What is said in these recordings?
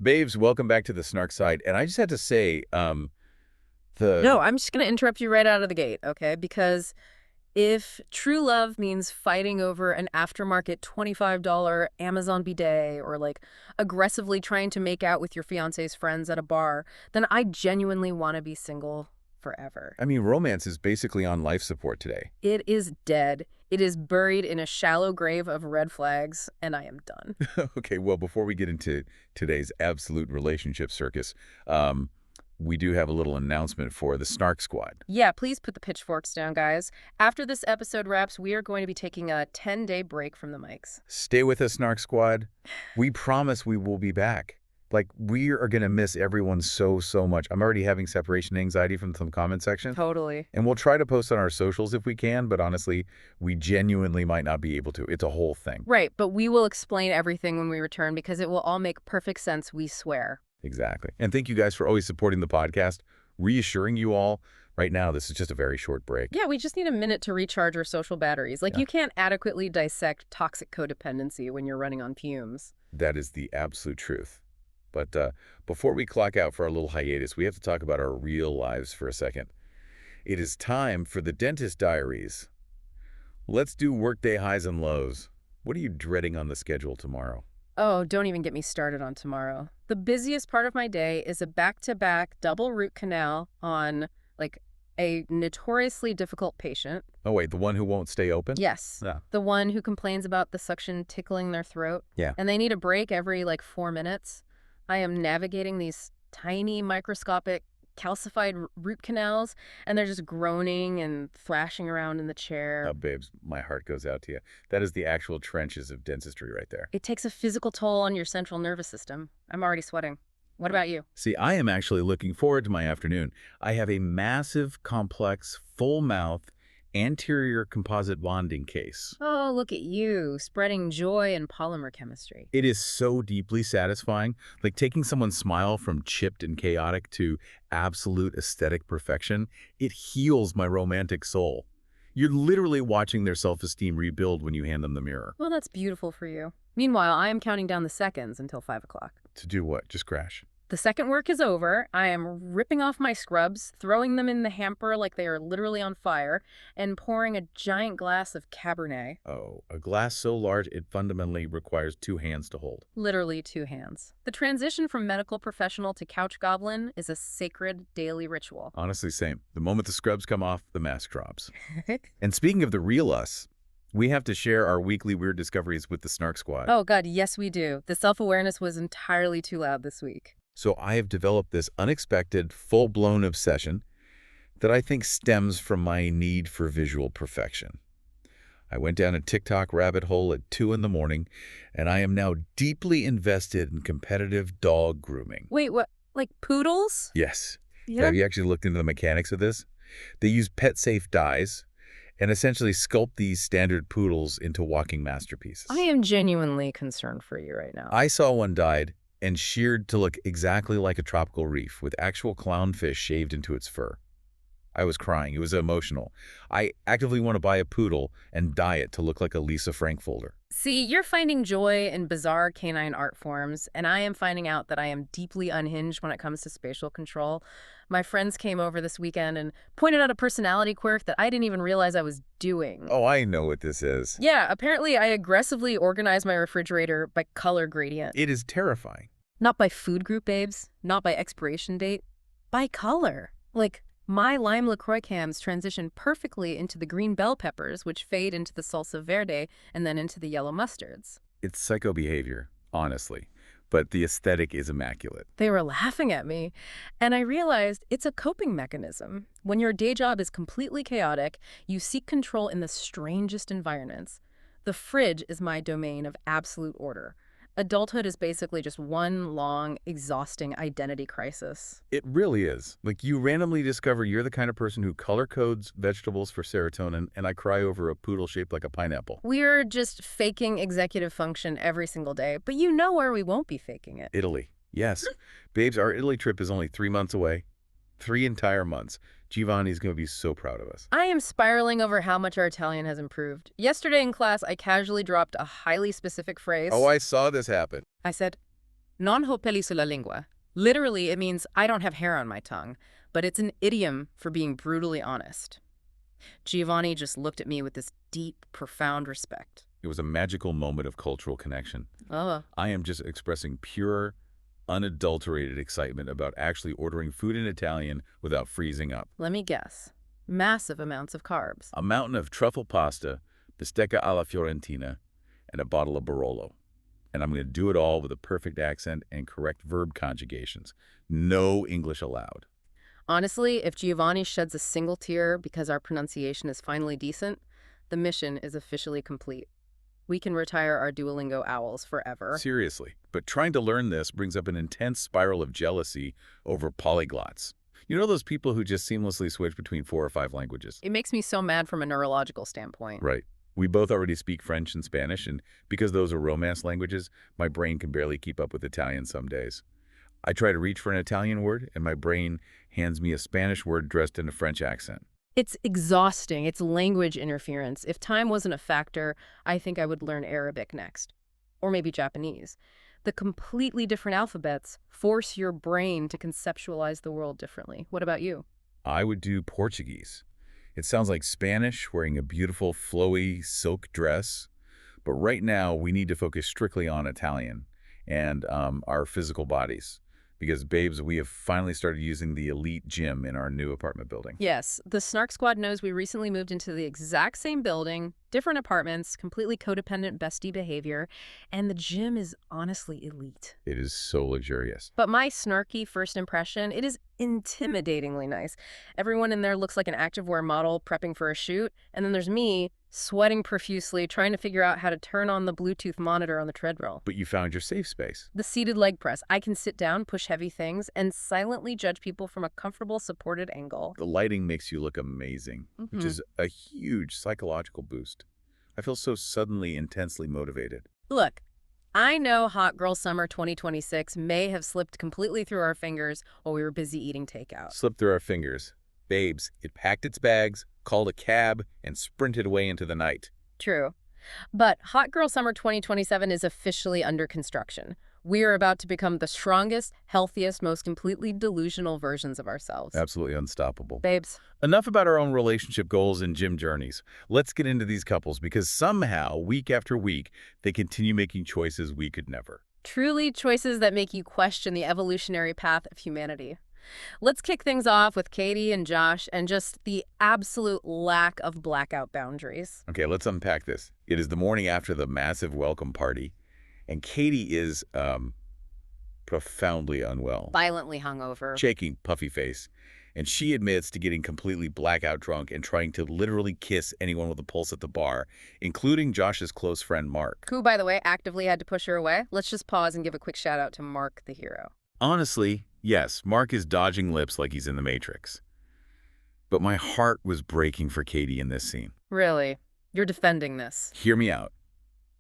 Babes, welcome back to the Snark side. And I just had to say, No, I'm just going to interrupt you right out of the gate, okay? Because if true love means fighting over an aftermarket $25 Amazon bidet or like aggressively trying to make out with your fiance's friends at a bar, then I genuinely want to be single forever. I mean, romance is basically on life support today. It is dead. It is buried in a shallow grave of red flags, and I am done. Okay, well, before we get into today's absolute relationship circus, we do have a little announcement for the Snark Squad. Yeah, please put the pitchforks down, guys. After this episode wraps, we are going to be taking a 10-day break from the mics. Stay with us, Snark Squad. We promise we will be back. Like, we are going to miss everyone so much. I'm already having separation anxiety from some comment section. Totally. And we'll try to post on our socials if we can, but honestly, we genuinely might not be able to. It's a whole thing. Right, but we will explain everything when we return because it will all make perfect sense, we swear. Exactly. And thank you guys for always supporting the podcast, reassuring you all. Right now, this is just a very short break. Yeah, we just need a minute to recharge our social batteries. Like, you can't adequately dissect toxic codependency when you're running on fumes. That is the absolute truth. But before we clock out for our little hiatus, we have to talk about our real lives for a second. It is time for the Dentist Diaries. Let's do workday highs and lows. What are you dreading on the schedule tomorrow? Oh, don't even get me started on tomorrow. The busiest part of my day is a back-to-back double root canal on, like, a notoriously difficult patient. Oh, wait, the one who won't stay open? Yes. Yeah. The one who complains about the suction tickling their throat. Yeah. And they need a break every, 4 minutes. I am navigating these tiny, microscopic, calcified root canals, and they're just groaning and thrashing around in the chair. Oh, babes, my heart goes out to you. That is the actual trenches of dentistry right there. It takes a physical toll on your central nervous system. I'm already sweating. What about you? See, I am actually looking forward to my afternoon. I have a massive, complex, full-mouth, anterior composite bonding case. Oh, look at you, spreading joy in polymer chemistry. It is so deeply satisfying, like taking someone's smile from chipped and chaotic to absolute aesthetic perfection. It heals my romantic soul. You're literally watching their self-esteem rebuild when you hand them the mirror. Well, that's beautiful for you. Meanwhile, I am counting down the seconds until 5 o'clock. To do what? Just crash. The second work is over. I am ripping off my scrubs, throwing them in the hamper like they are literally on fire, and pouring a giant glass of Cabernet. Oh, a glass so large it fundamentally requires 2 hands to hold. Literally 2 hands. The transition from medical professional to couch goblin is a sacred daily ritual. Honestly, same. The moment the scrubs come off, the mask drops. And speaking of the real us, we have to share our weekly weird discoveries with the Snark Squad. Oh, God, yes, we do. The self-awareness was entirely too loud this week. So I have developed this unexpected, full-blown obsession that I think stems from my need for visual perfection. I went down a TikTok rabbit hole at 2 in the morning, and I am now deeply invested in competitive dog grooming. Wait, what? Like poodles? Yes. Yeah. Have you actually looked into the mechanics of this? They use pet-safe dyes and essentially sculpt these standard poodles into walking masterpieces. I am genuinely concerned for you right now. I saw one dyed and sheared to look exactly like a tropical reef with actual clownfish shaved into its fur. I was crying. It was emotional. I actively want to buy a poodle and dye it to look like a Lisa Frankfurter. See, you're finding joy in bizarre canine art forms, and I am finding out that I am deeply unhinged when it comes to spatial control. My friends came over this weekend and pointed out a personality quirk that I didn't even realize I was doing. Oh, I know what this is. Yeah, apparently I aggressively organize my refrigerator by color gradient. It is terrifying. Not by food group, babes. Not by expiration date. By color. Like, my lime LaCroix cans transition perfectly into the green bell peppers, which fade into the salsa verde and then into the yellow mustards. It's psycho behavior, honestly. But the aesthetic is immaculate. They were laughing at me, and I realized it's a coping mechanism. When your day job is completely chaotic, you seek control in the strangest environments. The fridge is my domain of absolute order. Adulthood is basically just one long, exhausting identity crisis. It really is. Like, you randomly discover you're the kind of person who color codes vegetables for serotonin, and I cry over a poodle shaped like a pineapple. We're just faking executive function every single day, but you know where we won't be faking it. Italy. Yes. Babes, our Italy trip is only 3 months away. 3 entire months. Giovanni's going to be so proud of us. I am spiraling over how much our Italian has improved. Yesterday in class, I casually dropped a highly specific phrase. Oh, I saw this happen. I said, Non ho peli sulla lingua. Literally, it means I don't have hair on my tongue, but it's an idiom for being brutally honest. Giovanni just looked at me with this deep, profound respect. It was a magical moment of cultural connection. Oh. I am just expressing pure, unadulterated excitement about actually ordering food in Italian without freezing up. Let me guess. Massive amounts of carbs. A mountain of truffle pasta, bistecca alla fiorentina, and a bottle of Barolo. And I'm going to do it all with a perfect accent and correct verb conjugations. No English allowed. Honestly, if Giovanni sheds a single tear because our pronunciation is finally decent, the mission is officially complete. We can retire our Duolingo owls forever. Seriously. But trying to learn this brings up an intense spiral of jealousy over polyglots. You know those people who just seamlessly switch between 4 or 5 languages? It makes me so mad from a neurological standpoint. Right. We both already speak French and Spanish, and because those are Romance languages, my brain can barely keep up with Italian some days. I try to reach for an Italian word, and my brain hands me a Spanish word dressed in a French accent. It's exhausting. It's language interference. If time wasn't a factor, I think I would learn Arabic next. Or maybe Japanese. The completely different alphabets force your brain to conceptualize the world differently. What about you? I would do Portuguese. It sounds like Spanish, wearing a beautiful, flowy silk dress. But right now, we need to focus strictly on Italian and our physical bodies. Because, babes, we have finally started using the elite gym in our new apartment building. Yes, the Snark Squad knows we recently moved into the exact same building, different apartments, completely codependent bestie behavior, and the gym is honestly elite. It is so luxurious. But my snarky first impression, it is intimidatingly nice. Everyone in there looks like an activewear model prepping for a shoot, and then there's me, sweating profusely, trying to figure out how to turn on the Bluetooth monitor on the treadmill. But you found your safe space. The seated leg press. I can sit down, push heavy things, and silently judge people from a comfortable, supported angle. The lighting makes you look amazing, which is a huge psychological boost. I feel so suddenly intensely motivated. Look, I know Hot Girl Summer 2026 may have slipped completely through our fingers while we were busy eating takeout. Slipped through our fingers. Babes, it packed its bags, called a cab, and sprinted away into the night. True. But Hot Girl Summer 2027 is officially under construction. We are about to become the strongest, healthiest, most completely delusional versions of ourselves. Absolutely unstoppable. Babes. Enough about our own relationship goals and gym journeys. Let's get into these couples because somehow, week after week, they continue making choices we could never. Truly choices that make you question the evolutionary path of humanity. Let's kick things off with Katie and Josh and just the absolute lack of blackout boundaries. Okay, let's unpack this. It is the morning after the massive welcome party, and Katie is profoundly unwell. Violently hungover. Shaking, puffy face. And she admits to getting completely blackout drunk and trying to literally kiss anyone with a pulse at the bar, including Josh's close friend, Mark. Who, by the way, actively had to push her away. Let's just pause and give a quick shout out to Mark, the hero. Honestly, yes, Mark is dodging lips like he's in the Matrix. But my heart was breaking for Katie in this scene. Really? You're defending this? Hear me out.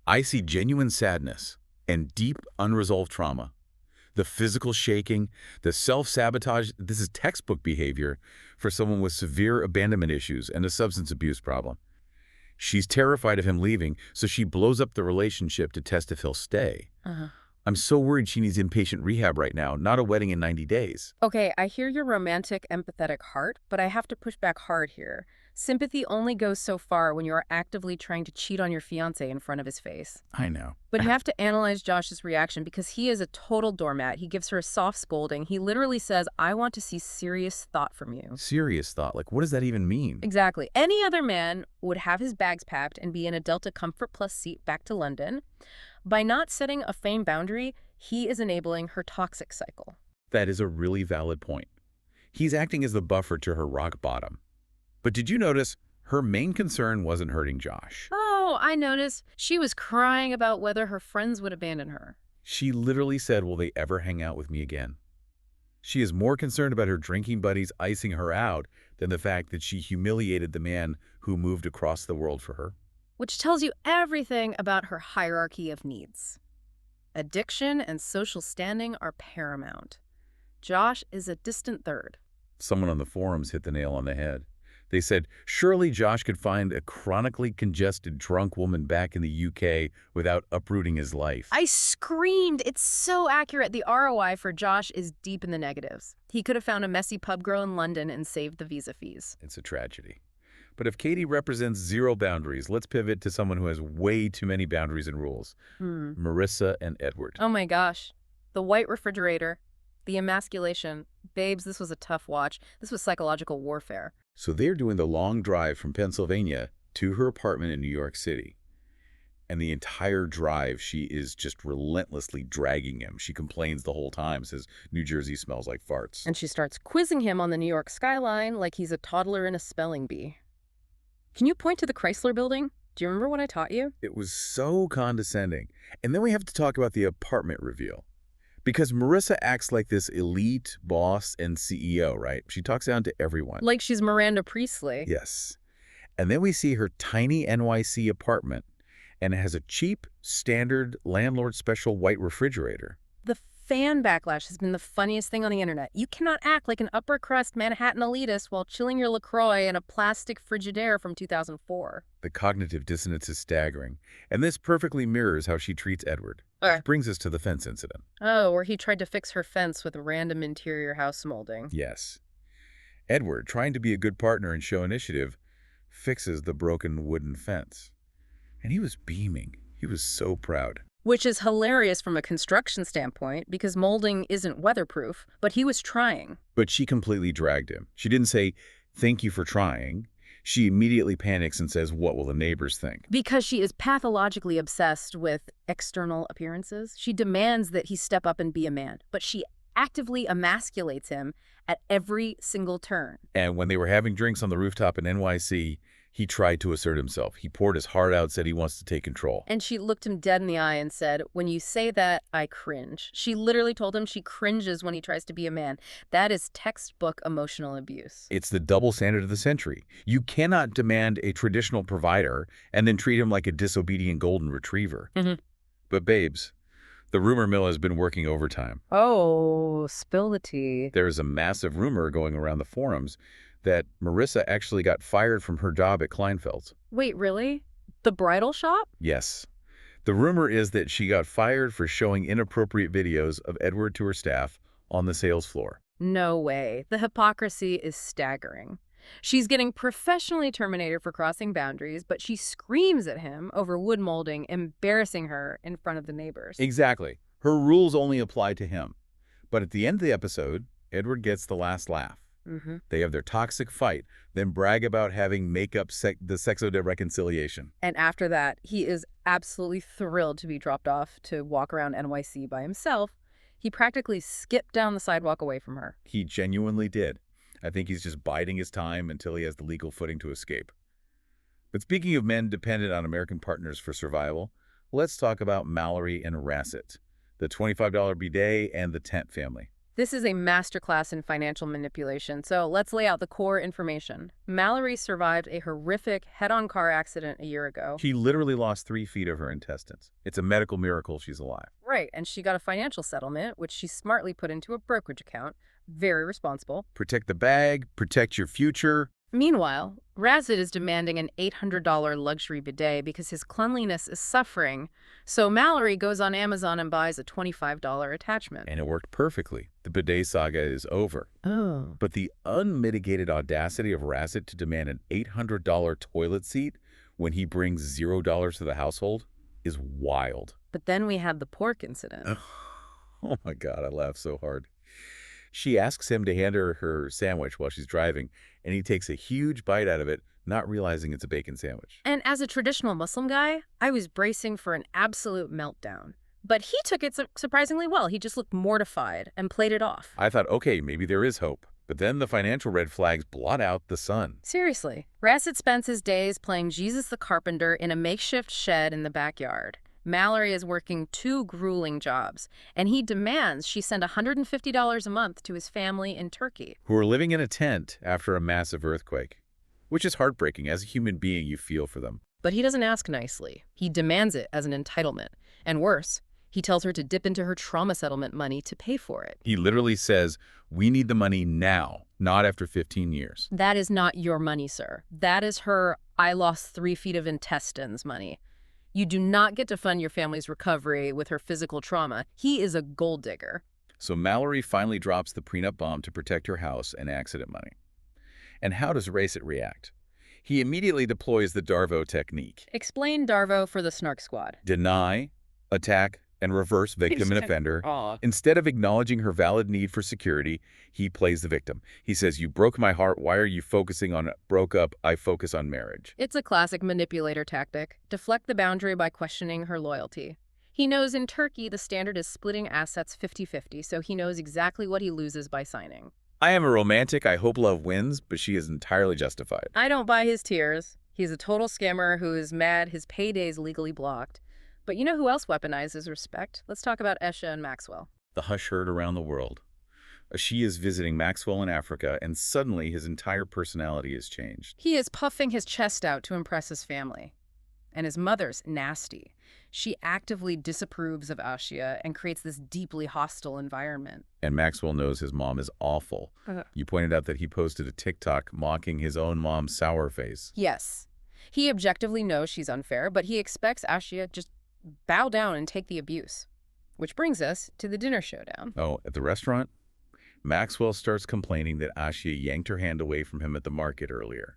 I see genuine sadness and deep unresolved trauma. The physical shaking, the self-sabotage, this is textbook behavior for someone with severe abandonment issues and a substance abuse problem. She's terrified of him leaving, so she blows up the relationship to test if he'll stay. I'm so worried she needs inpatient rehab right now, not a wedding in 90 days. Okay, I hear your romantic, empathetic heart, but I have to push back hard here. Sympathy only goes so far when you are actively trying to cheat on your fiancé in front of his face. I know. But you have to analyze Josh's reaction because he is a total doormat. He gives her a soft scolding. He literally says, I want to see serious thought from you. Serious thought? Like, what does that even mean? Exactly. Any other man would have his bags packed and be in a Delta Comfort Plus seat back to London. By not setting a fame boundary, he is enabling her toxic cycle. That is a really valid point. He's acting as the buffer to her rock bottom. But did you notice her main concern wasn't hurting Josh? Oh, I noticed. She was crying about whether her friends would abandon her. She literally said, will they ever hang out with me again? She is more concerned about her drinking buddies icing her out than the fact that she humiliated the man who moved across the world for her. Which tells you everything about her hierarchy of needs. Addiction and social standing are paramount. Josh is a distant third. Someone on the forums hit the nail on the head. They said, surely Josh could find a chronically congested drunk woman back in the UK without uprooting his life. I screamed. It's so accurate. The ROI for Josh is deep in the negatives. He could have found a messy pub girl in London and saved the visa fees. It's a tragedy. But if Katie represents zero boundaries, let's pivot to someone who has way too many boundaries and rules. Marissa and Edward. Oh my gosh. The white refrigerator. The emasculation. Babes, this was a tough watch. This was psychological warfare. So they're doing the long drive from Pennsylvania to her apartment in New York City. And the entire drive, she is just relentlessly dragging him. She complains the whole time, says New Jersey smells like farts. And she starts quizzing him on the New York skyline like he's a toddler in a spelling bee. Can you point to the Chrysler Building? Do you remember what I taught you? It was so condescending. And then we have to talk about the apartment reveal. Because Marissa acts like this elite boss and CEO, right? She talks down to everyone. Like she's Miranda Priestley. Yes. And then we see her tiny NYC apartment, and it has a cheap, standard, landlord special white refrigerator. The fan backlash has been the funniest thing on the internet. You cannot act like an upper-crust Manhattan elitist while chilling your LaCroix in a plastic Frigidaire from 2004. The cognitive dissonance is staggering, and this perfectly mirrors how she treats Edward. Which brings us to the fence incident. Oh, where he tried to fix her fence with random interior house molding. Yes. Edward, trying to be a good partner and show initiative, fixes the broken wooden fence. And he was beaming. He was so proud. Which is hilarious from a construction standpoint because molding isn't weatherproof, but he was trying. But she completely dragged him. She didn't say, thank you for trying. She immediately panics and says, what will the neighbors think? Because she is pathologically obsessed with external appearances. She demands that he step up and be a man, but she actively emasculates him at every single turn. And when they were having drinks on the rooftop in NYC, he tried to assert himself. He poured his heart out, said he wants to take control. And she looked him dead in the eye and said, when you say that, I cringe. She literally told him she cringes when he tries to be a man. That is textbook emotional abuse. It's the double standard of the century. You cannot demand a traditional provider and then treat him like a disobedient golden retriever. But babes, the rumor mill has been working overtime. Oh, spill the tea. There is a massive rumor going around the forums that Marissa actually got fired from her job at Kleinfeld's. Wait, really? The bridal shop? Yes. The rumor is that she got fired for showing inappropriate videos of Edward to her staff on the sales floor. No way. The hypocrisy is staggering. She's getting professionally terminated for crossing boundaries, but she screams at him over wood molding, embarrassing her in front of the neighbors. Exactly. Her rules only apply to him. But at the end of the episode, Edward gets the last laugh. They have their toxic fight, then brag about having the sexo de reconciliation. And after that, he is absolutely thrilled to be dropped off to walk around NYC by himself. He practically skipped down the sidewalk away from her. He genuinely did. I think he's just biding his time until he has the legal footing to escape. But speaking of men dependent on American partners for survival, let's talk about Mallory and Rasset, the $25 bidet and the tent family. This is a masterclass in financial manipulation, so let's lay out the core information. Mallory survived a horrific head-on car accident a year ago. She literally lost 3 feet of her intestines. It's a medical miracle she's alive. Right, and she got a financial settlement, which she smartly put into a brokerage account. Very responsible. Protect the bag, protect your future. Meanwhile, Rasset is demanding an $800 luxury bidet because his cleanliness is suffering. So Mallory goes on Amazon and buys a $25 attachment. And it worked perfectly. The bidet saga is over. Oh. But the unmitigated audacity of Rasset to demand an $800 toilet seat when he brings $0 to the household is wild. But then we had the pork incident. Oh my God, I laughed so hard. She asks him to hand her her sandwich while she's driving, and he takes a huge bite out of it, not realizing it's a bacon sandwich. And as a traditional Muslim guy, I was bracing for an absolute meltdown. But he took it surprisingly well. He just looked mortified and played it off. I thought, okay, maybe there is hope. But then the financial red flags blot out the sun. Seriously, Rasset spends his days playing Jesus the Carpenter in a makeshift shed in the backyard. Mallory is working 2 grueling jobs, and he demands she send $150 a month to his family in Turkey. Who are living in a tent after a massive earthquake. Which is heartbreaking. As a human being, you feel for them. But he doesn't ask nicely. He demands it as an entitlement. And worse, He tells her to dip into her trauma settlement money to pay for it. He literally says, we need the money now, not after 15 years. That is not your money, sir. That is her I lost 3 feet of intestines money. You do not get to fund your family's recovery with her physical trauma. He is a gold digger. So Mallory finally drops the prenup bomb to protect her house and accident money. And how does Racet react? He immediately deploys the Darvo technique. Explain Darvo for the Snark Squad. Deny, attack, and reverse victim and offender. Instead of acknowledging her valid need for security, he plays the victim. He says, you broke my heart. Why are you focusing on broke up? I focus on marriage. It's a classic manipulator tactic. Deflect the boundary by questioning her loyalty. He knows in Turkey the standard is splitting assets 50-50, so he knows exactly what he loses by signing. I am a romantic. I hope love wins, but she is entirely justified. I don't buy his tears. He's a total scammer who is mad his payday's legally blocked. But you know who else weaponizes respect? Let's talk about Esha and Maxwell. The hush heard around the world. She is visiting Maxwell in Africa, and suddenly his entire personality is changed. He is puffing his chest out to impress his family. And his mother's nasty. She actively disapproves of Ashia and creates this deeply hostile environment. And Maxwell knows his mom is awful. You pointed out that he posted a TikTok mocking his own mom's sour face. Yes. He objectively knows she's unfair, but he expects Ashia just bow down and take the abuse. Which brings us to the dinner showdown. Oh, at the restaurant? Maxwell starts complaining that Ashia yanked her hand away from him at the market earlier.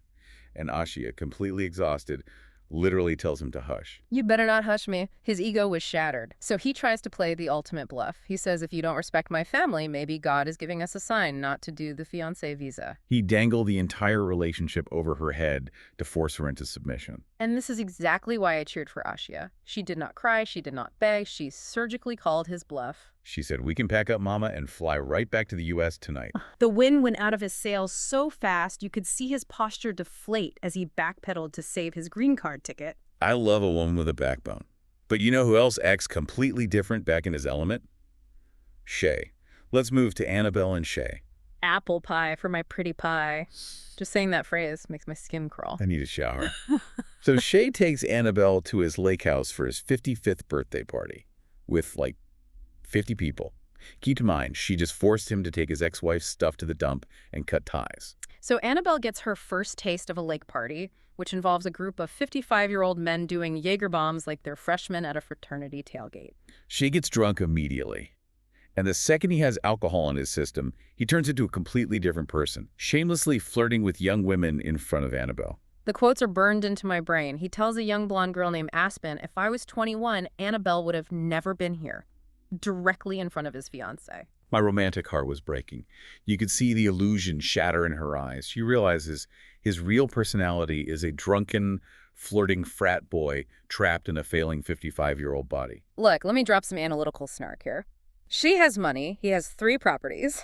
And Ashia, completely exhausted, literally tells him to hush. You better not hush me. His ego was shattered. So he tries to play the ultimate bluff. He says, if you don't respect my family, maybe God is giving us a sign not to do the fiancé visa. He dangled the entire relationship over her head to force her into submission. And this is exactly why I cheered for Ashia. She did not cry. She did not beg. She surgically called his bluff. She said, we can pack up Mama and fly right back to the U.S. tonight. The wind went out of his sails so fast you could see his posture deflate as he backpedaled to save his green card ticket. I love a woman with a backbone. But you know who else acts completely different back in his element? Shea. Let's move to Anabelle and Shea. Apple pie for my pretty pie. Just saying that phrase makes my skin crawl. I need a shower. So Shea takes Anabelle to his lake house for his 55th birthday party with like 50 people. Keep in mind, she just forced him to take his ex-wife's stuff to the dump and cut ties. So Anabelle gets her first taste of a lake party, which involves a group of 55-year-old men doing Jaeger bombs like they're freshmen at a fraternity tailgate. She gets drunk immediately. And the second he has alcohol in his system, he turns into a completely different person, shamelessly flirting with young women in front of Anabelle. The quotes are burned into my brain. He tells a young blonde girl named Aspen, if I was 21, Anabelle would have never been here. Directly in front of his fiancé. My romantic heart was breaking. You could see the illusion shatter in her eyes. She realizes his real personality is a drunken, flirting frat boy trapped in a failing 55-year-old body. Look, let me drop some analytical snark here. She has money. He has 3 properties.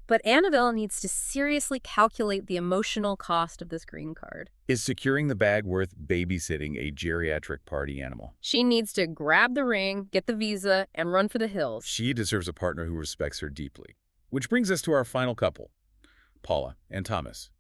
But Anabelle needs to seriously calculate the emotional cost of this green card. Is securing the bag worth babysitting a geriatric party animal? She needs to grab the ring, get the visa, and run for the hills. She deserves a partner who respects her deeply. Which brings us to our final couple, Paula and Thomas,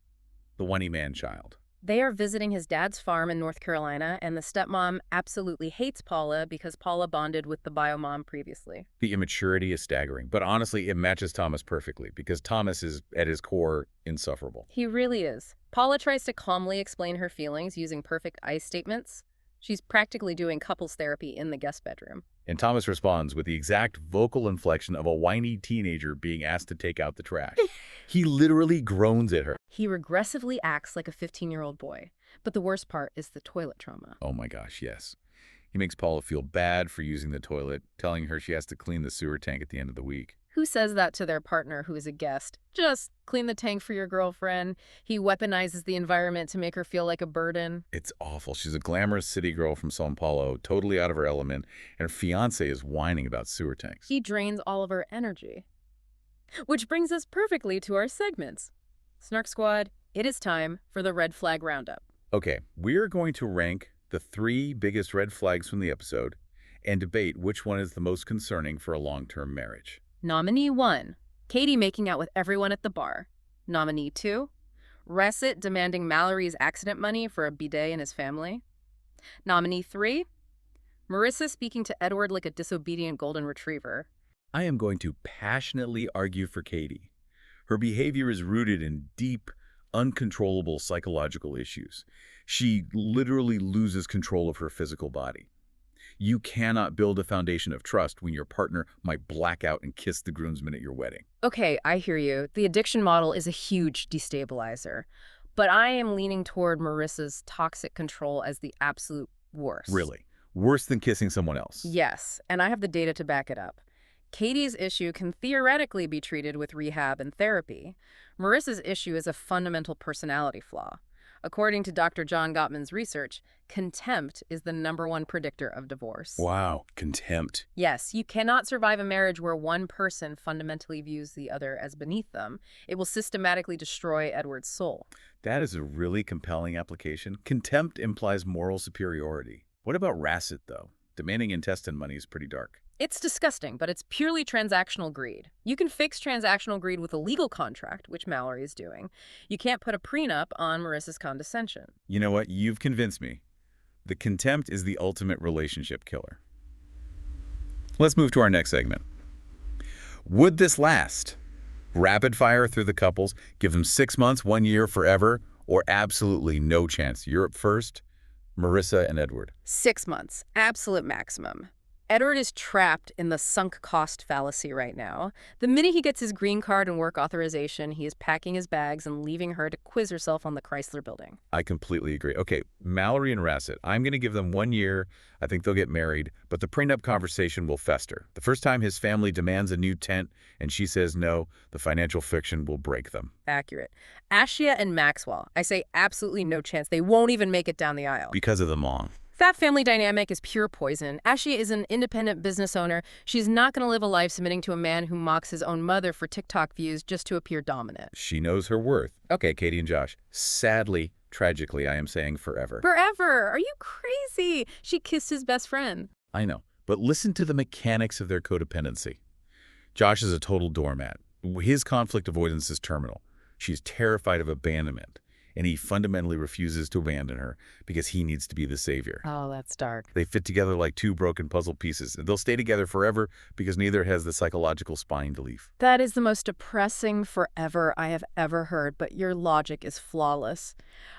the one-man child. They are visiting his dad's farm in North Carolina, and the stepmom absolutely hates Paula because Paula bonded with the bio mom previously. The immaturity is staggering, but honestly, it matches Thomas perfectly because Thomas is, at his core, insufferable. He really is. Paula tries to calmly explain her feelings using perfect I statements. She's practically doing couples therapy in the guest bedroom. And Thomas responds with the exact vocal inflection of a whiny teenager being asked to take out the trash. He literally groans at her. He regressively acts like a 15-year-old boy. But the worst part is the toilet trauma. Oh my gosh, yes. He makes Paula feel bad for using the toilet, telling her she has to clean the sewer tank at the end of the week. Who says that to their partner who is a guest? Just clean the tank for your girlfriend. He weaponizes the environment to make her feel like a burden. It's awful. She's a glamorous city girl from Sao Paulo, totally out of her element, and her fiancé is whining about sewer tanks. He drains all of her energy. Which brings us perfectly to our segments. Snark Squad, it is time for the red flag roundup. Okay, we're going to rank the 3 biggest red flags from the episode and debate which one is the most concerning for a long-term marriage. Nominee 1, Katie making out with everyone at the bar. Nominee 2, Racet demanding Mallory's accident money for a bidet in his family. Nominee 3, Marissa speaking to Edward like a disobedient golden retriever. I am going to passionately argue for Katie. Her behavior is rooted in deep, uncontrollable psychological issues. She literally loses control of her physical body. You cannot build a foundation of trust when your partner might black out and kiss the groomsmen at your wedding. Okay, I hear you. The addiction model is a huge destabilizer. But I am leaning toward Marissa's toxic control as the absolute worst. Really? Worse than kissing someone else? Yes, and I have the data to back it up. Katie's issue can theoretically be treated with rehab and therapy. Marissa's issue is a fundamental personality flaw. According to Dr. John Gottman's research, contempt is the #1 predictor of divorce. Wow, contempt. Yes, you cannot survive a marriage where one person fundamentally views the other as beneath them. It will systematically destroy Edward's soul. That is a really compelling application. Contempt implies moral superiority. What about Racet, though? Demanding intestine money is pretty dark. It's disgusting, but it's purely transactional greed. You can fix transactional greed with a legal contract, which Mallory is doing. You can't put a prenup on Marissa's condescension. You know what? You've convinced me. The contempt is the ultimate relationship killer. Let's move to our next segment. Would this last? Rapid fire through the couples, give them 6 months, 1 year, forever, or absolutely no chance? Europe first, Marissa and Edward. 6 months, absolute maximum. Edward is trapped in the sunk cost fallacy right now. The minute he gets his green card and work authorization, he is packing his bags and leaving her to quiz herself on the Chrysler Building. I completely agree. Okay, Mallory and Racet, I'm going to give them 1 year. I think they'll get married, but the prenup conversation will fester. The first time his family demands a new tent and she says no, the financial fiction will break them. Accurate. Ashia and Maxwell, I say absolutely no chance. They won't even make it down the aisle. Because of the mom. That family dynamic is pure poison. Ashia is an independent business owner. She's not going to live a life submitting to a man who mocks his own mother for TikTok views just to appear dominant. She knows her worth. Okay, Katie and Josh. Sadly, tragically, I am saying forever. Forever? Are you crazy? She kissed his best friend. I know, but listen to the mechanics of their codependency. Josh is a total doormat. His conflict avoidance is terminal. She's terrified of abandonment. And he fundamentally refuses to abandon her because he needs to be the savior. Oh, that's dark. They fit together like two broken puzzle pieces. They'll stay together forever because neither has the psychological spine to leave. That is the most depressing forever I have ever heard, but your logic is flawless.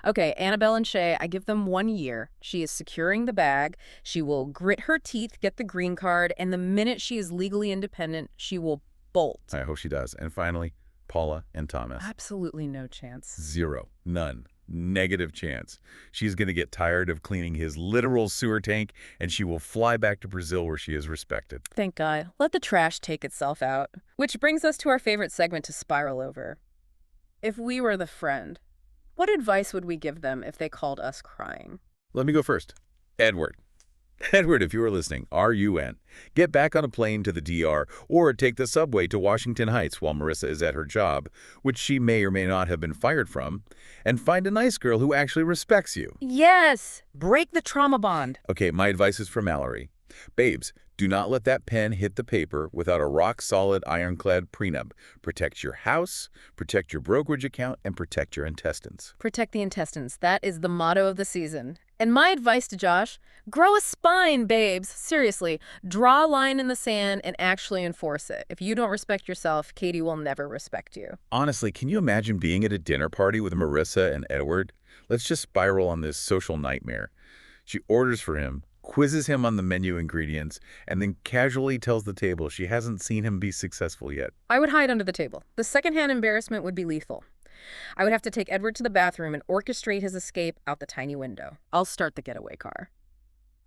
Okay, Anabelle and Shea, I give them 1 year. She is securing the bag. She will grit her teeth, get the green card, and the minute she is legally independent, she will bolt. I hope she does. And finally, Paula and Thomas. Absolutely no chance. 0. None. Negative chance. She's going to get tired of cleaning his literal sewer tank, and she will fly back to Brazil where she is respected. Thank God. Let the trash take itself out. Which brings us to our favorite segment to spiral over. If we were the friend, what advice would we give them if they called us crying? Let me go first. Edward. Edward, if you are listening, RUN, get back on a plane to the DR or take the subway to Washington Heights while Marissa is at her job, which she may or may not have been fired from, and find a nice girl who actually respects you. Yes! Break the trauma bond. Okay, my advice is for Mallory. Babes, do not let that pen hit the paper without a rock-solid, ironclad prenup. Protect your house, protect your brokerage account, and protect your intestines. Protect the intestines. That is the motto of the season. And my advice to Josh, grow a spine, babes. Seriously, draw a line in the sand and actually enforce it. If you don't respect yourself, Katie will never respect you. Honestly, can you imagine being at a dinner party with Marissa and Edward? Let's just spiral on this social nightmare. She orders for him, quizzes him on the menu ingredients, and then casually tells the table she hasn't seen him be successful yet. I would hide under the table. The secondhand embarrassment would be lethal. I would have to take Edward to the bathroom and orchestrate his escape out the tiny window. I'll start the getaway car.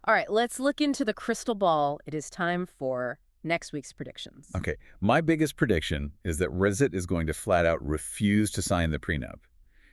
All right, let's look into the crystal ball. It is time for next week's predictions. Okay, my biggest prediction is that Racet is going to flat out refuse to sign the prenup.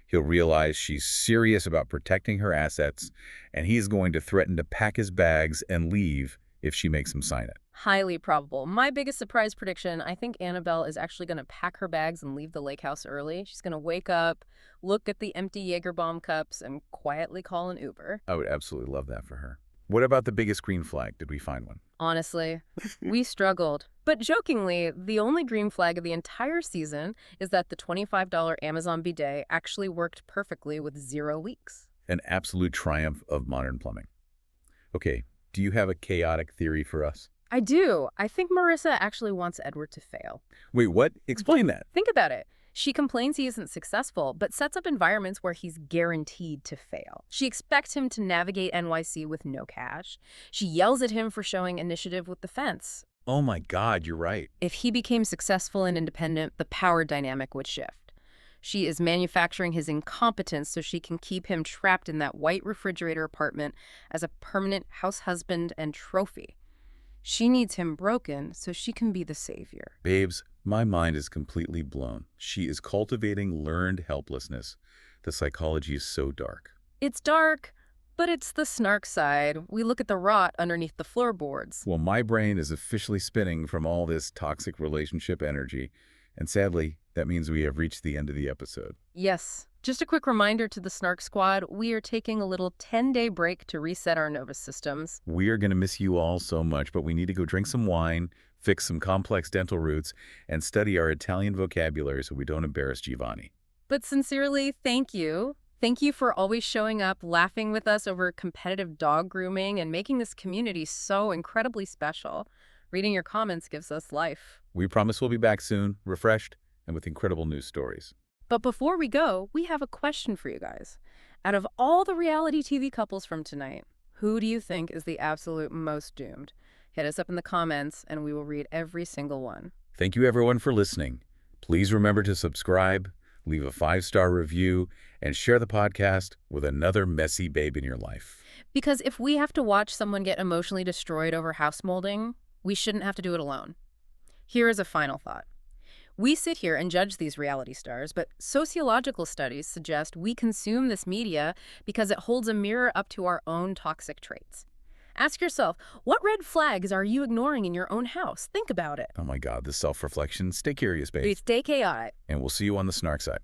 He'll realize she's serious about protecting her assets, and he's going to threaten to pack his bags and leave if she makes him sign it. Highly probable. My biggest surprise prediction, I think Anabelle is actually going to pack her bags and leave the lake house early. She's going to wake up, look at the empty Jaeger bomb cups, and quietly call an Uber. I would absolutely love that for her. What about the biggest green flag? Did we find one? Honestly, we struggled. But jokingly, the only green flag of the entire season is that the $25 Amazon bidet actually worked perfectly with 0 leaks. An absolute triumph of modern plumbing. Okay, Do you have a chaotic theory for us? I do. I think Marissa actually wants Edward to fail. Wait, what? Explain that. Think about it. She complains he isn't successful, but sets up environments where he's guaranteed to fail. She expects him to navigate NYC with no cash. She yells at him for showing initiative with the fence. Oh my God, you're right. If he became successful and independent, the power dynamic would shift. She is manufacturing his incompetence so she can keep him trapped in that white refrigerator apartment as a permanent house husband and trophy. She needs him broken so she can be the savior. Babes, my mind is completely blown. She is cultivating learned helplessness. The psychology is so dark. It's dark, but it's the snark side. We look at the rot underneath the floorboards. Well, my brain is officially spinning from all this toxic relationship energy. And sadly, that means we have reached the end of the episode. Yes. Just a quick reminder to the Snark Squad, we are taking a little 10-day break to reset our nervous systems. We are going to miss you all so much, but we need to go drink some wine, fix some complex dental roots, and study our Italian vocabulary so we don't embarrass Giovanni. But sincerely, thank you. Thank you for always showing up, laughing with us over competitive dog grooming, and making this community so incredibly special. Reading your comments gives us life. We promise we'll be back soon, refreshed, and with incredible news stories. But before we go, we have a question for you guys. Out of all the reality TV couples from tonight, who do you think is the absolute most doomed? Hit us up in the comments, and we will read every single one. Thank you, everyone, for listening. Please remember to subscribe, leave a 5-star review, and share the podcast with another messy babe in your life. Because if we have to watch someone get emotionally destroyed over house molding, we shouldn't have to do it alone. Here is a final thought. We sit here and judge these reality stars, but sociological studies suggest we consume this media because it holds a mirror up to our own toxic traits. Ask yourself, what red flags are you ignoring in your own house? Think about it. Oh my God, this self-reflection. Stay curious, babe. Stay chaotic. And we'll see you on the snark side.